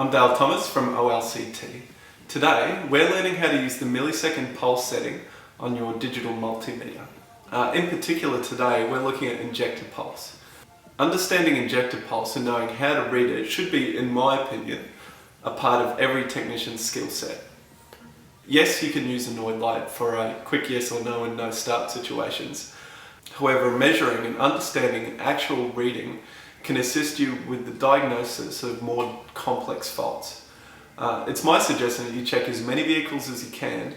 I'm Dale Thomas from OLCT. Today we're learning how to use the millisecond pulse setting on your digital multimeter. In particular today we're looking at injector pulse. Understanding injector pulse and knowing how to read it should be, in my opinion, a part of every technician's skill set. Yes, you can use a Noid light for a quick yes or no and no start situations. However, measuring and understanding actual reading can assist you with the diagnosis of more complex faults. It's my suggestion that you check as many vehicles as you can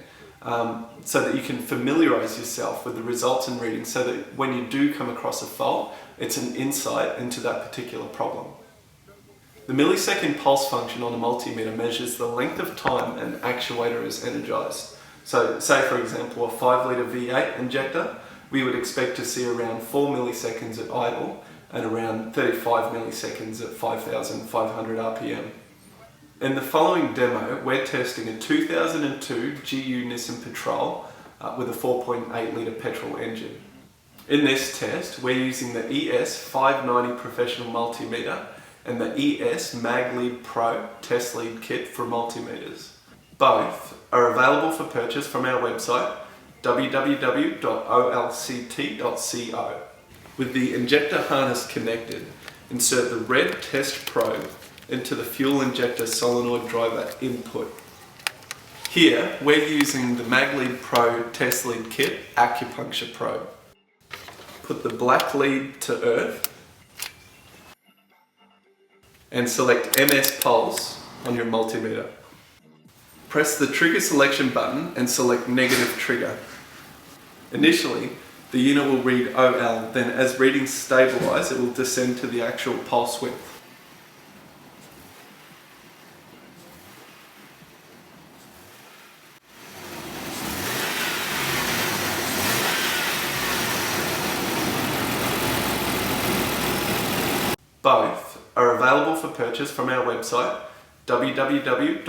so that you can familiarise yourself with the results and readings so that when you do come across a fault, it's an insight into that particular problem. The millisecond pulse function on a multimeter measures the length of time an actuator is energised. So say for example a 5 litre V8 injector, we would expect to see around 4 milliseconds at idle and around 35 milliseconds at 5,500 RPM. In the following demo, we're testing a 2002 GU Nissan Patrol with a 4.8 litre petrol engine. In this test, we're using the ES590 Professional Multimeter and the ES MagLead Pro Test Lead Kit for multimeters. Both are available for purchase from our website www.olct.co. With the injector harness connected, insert the red test probe into the fuel injector solenoid driver input. Here, we're using the MagLead Pro Test Lead Kit acupuncture probe. Put the black lead to earth and select MS Pulse on your multimeter. Press the trigger selection button and select negative trigger. Initially, the unit will read OL, then as readings stabilise, it will descend to the actual pulse width. Both are available for purchase from our website www.olct.co.